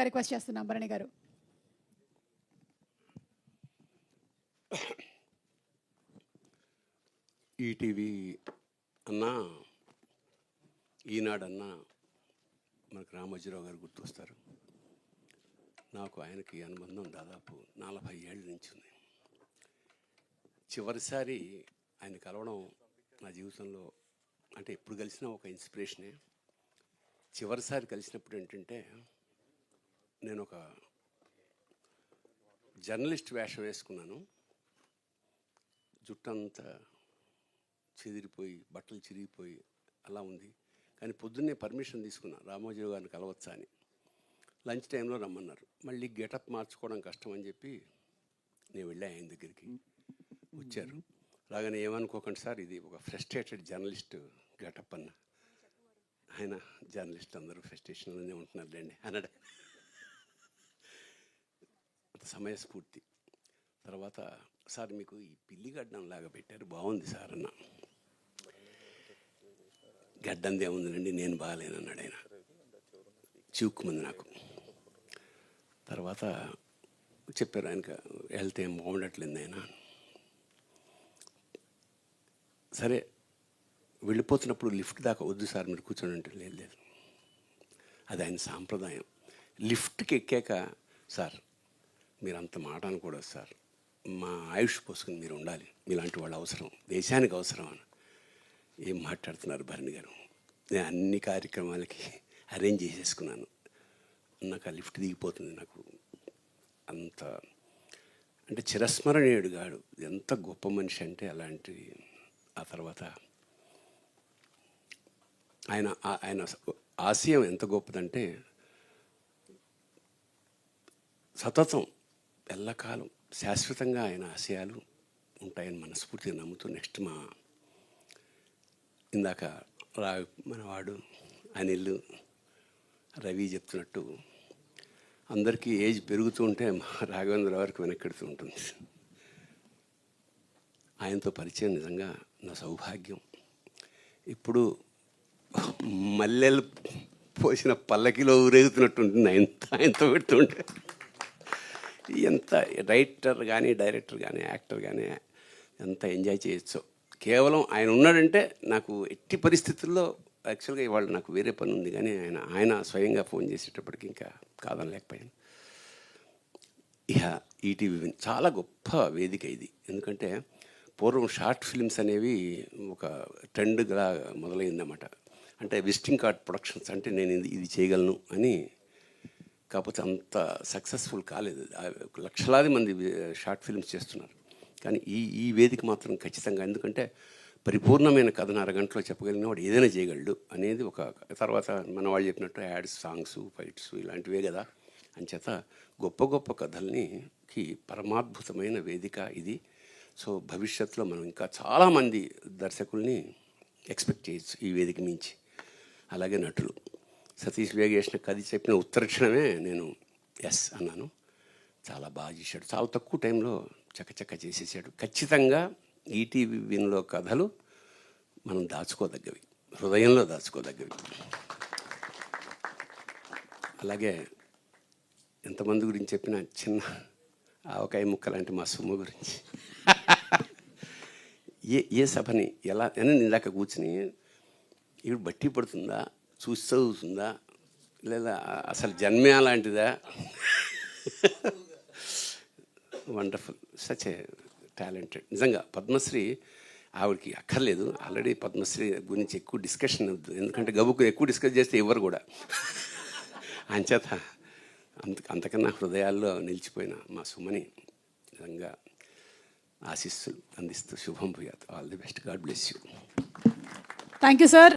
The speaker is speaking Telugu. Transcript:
రిక్వెస్ట్ చేస్తున్నాం భరణి గారు. ఈటీవీ అన్నా, ఈనాడన్నా మనకు రామోజీరావు గారు గుర్తొస్తారు. నాకు ఆయనకి అనుబంధం దాదాపు 40 ఏళ్ళ నుంచి ఉంది. చివరిసారి ఆయన కలవడం నా జీవితంలో అంటే ఎప్పుడు కలిసినా ఒక ఇన్స్పిరేషనే. చివరిసారి కలిసినప్పుడు ఏంటంటే, నేను ఒక జర్నలిస్ట్ వేషం వేసుకున్నాను. జుట్టంతా చెదిరిపోయి, బట్టలు చిరిగిపోయి అలా ఉంది. కానీ పొద్దున్నే పర్మిషన్ తీసుకున్నా, రామోజీరావు గారిని కలవచ్చా అని. లంచ్ టైంలో రమ్మన్నారు. మళ్ళీ గెటప్ మార్చుకోవడం కష్టం అని చెప్పి నేను వెళ్ళా ఆయన దగ్గరికి. వచ్చారు. రాగానే ఏమనుకోకండి సార్, ఇది ఒక ఫ్రస్ట్రేటెడ్ జర్నలిస్ట్ గెటప్ అన్న. ఆయన జర్నలిస్ట్ అందరూ ఫ్రస్ట్రేషన్లోనే ఉంటున్నారులేండి అన్నాడు. సమయస్ఫూర్తి. తర్వాత సార్ మీకు ఈ పిల్లి గడ్డం లాగా పెట్టారు, బాగుంది సార్ అన్న. గడ్డందే ఉందండి, నేను బాగాలేనన్నాడు ఆయన. చిక్కుమంది నాకు. తర్వాత చెప్పారు ఆయనకు హెల్త్ ఏం బాగుండట్లేదు ఆయన. సరే వెళ్ళిపోతున్నప్పుడు లిఫ్ట్ దాకా వద్దు సార్ మీరు కూర్చోండి అంటే, లేదు అది ఆయన సాంప్రదాయం. లిఫ్ట్కి ఎక్కాక సార్ మీరు అంత మాట అనకూడదు సార్, మా ఆయుష్ పోసుకుని మీరు ఉండాలి, మీలాంటి వాళ్ళు అవసరం, దేశానికి అవసరం అని. ఏం మాట్లాడుతున్నారు భరణి గారు, నేను అన్ని కార్యక్రమాలకి అరేంజ్ చేసేసుకున్నాను. నాకు ఆ లిఫ్ట్ దిగిపోతుంది. నాకు అంత అంటే చిరస్మరణీయుడు గాడు, ఎంత గొప్ప మనిషి అంటే అలాంటి. ఆ తర్వాత ఆయన ఆశయం ఎంత గొప్పదంటే, సతతం ఎల్లకాలం శాశ్వతంగా ఆయన ఆశయాలు ఉంటాయని మనస్ఫూర్తిగా నమ్ముతూ, నెక్స్ట్ మా ఇందాక మనవాడు అనిల్, రవి చెప్తున్నట్టు అందరికీ ఏజ్ పెరుగుతూ ఉంటే రాఘవేంద్ర వారికి వెనక్కెడుతూ ఉంటుంది. ఆయనతో పరిచయం నిజంగా నా సౌభాగ్యం. ఇప్పుడు మల్లెలు పోసిన పల్లకిలో ఊరేగుతున్నట్టు ఉంటుంది ఆయనతో పెడుతుంటే. ఎంత రైటర్ కానీ, డైరెక్టర్ కానీ, యాక్టర్ కానీ ఎంత ఎంజాయ్ చేయొచ్చో. కేవలం ఆయన ఉన్నాడంటే నాకు ఎట్టి పరిస్థితుల్లో, యాక్చువల్గా ఇవాళ నాకు వేరే పని ఉంది కానీ ఆయన స్వయంగా ఫోన్ చేసేటప్పటికి ఇంకా కాదనలేకపోయాను. ఇక ఈటీవీ చాలా గొప్ప వేదిక ఇది. ఎందుకంటే పూర్వం షార్ట్ ఫిల్మ్స్ అనేవి ఒక ట్రెండ్గా మొదలైందన్నమాట. అంటే విజిటింగ్ కార్డ్ ప్రొడక్షన్స్ అంటే నేను ఇది చేయగలను అని. కాకపోతే అంత సక్సెస్ఫుల్ కాలేదు. లక్షలాది మంది షార్ట్ ఫిల్మ్స్ చేస్తున్నారు. కానీ ఈ వేదిక మాత్రం ఖచ్చితంగా, ఎందుకంటే పరిపూర్ణమైన కథను అరగంటలో చెప్పగలిగిన వాడు ఏదైనా చేయగలడు అనేది ఒక. తర్వాత మన వాళ్ళు చెప్పినట్టు యాడ్స్, సాంగ్స్, ఫైట్స్ ఇలాంటివే కదా. అంచేత గొప్ప గొప్ప కథల్నికి పరమాద్భుతమైన వేదిక ఇది. సో భవిష్యత్తులో మనం ఇంకా చాలామంది దర్శకుల్ని ఎక్స్పెక్ట్ చేయొచ్చు ఈ వేదిక నుంచి. అలాగే నటులు సతీష్ వేగేసిన కథ చెప్పిన ఉత్తరక్షణమే నేను ఎస్ అన్నాను. చాలా బాగా చేశాడు. చాలా తక్కువ టైంలో చకచక చేసేసాడు. ఖచ్చితంగా ఈటీవీ విన్లో కథలు మనం దాచుకోదగ్గవి, హృదయంలో దాచుకోదగ్గవి. అలాగే ఎంతమంది గురించి చెప్పిన చిన్న ఆవకాయ ముక్క లాంటి మా సుమ్మ గురించి ఏ సభని ఎలా అని ఇందాక కూర్చుని ఇవి బట్టి పడుతుందా, చూసి చదువుతుందా, లేదా అసలు జన్మే అలాంటిదా. Wonderful, such a talented. నిజంగా పద్మశ్రీ ఆవిడకి అక్కర్లేదు. ఆల్రెడీ పద్మశ్రీ గురించి ఎక్కువ డిస్కషన్ వద్దు, ఎందుకంటే గబుకు ఎక్కువ డిస్కస్ చేస్తే ఎవరు కూడా. అంచేత అంతకన్నా హృదయాల్లో నిలిచిపోయిన మా సుమని నిజంగా ఆశీస్సులు అందిస్తూ శుభం భూయాత్. All the best. God bless you. Thank you sir.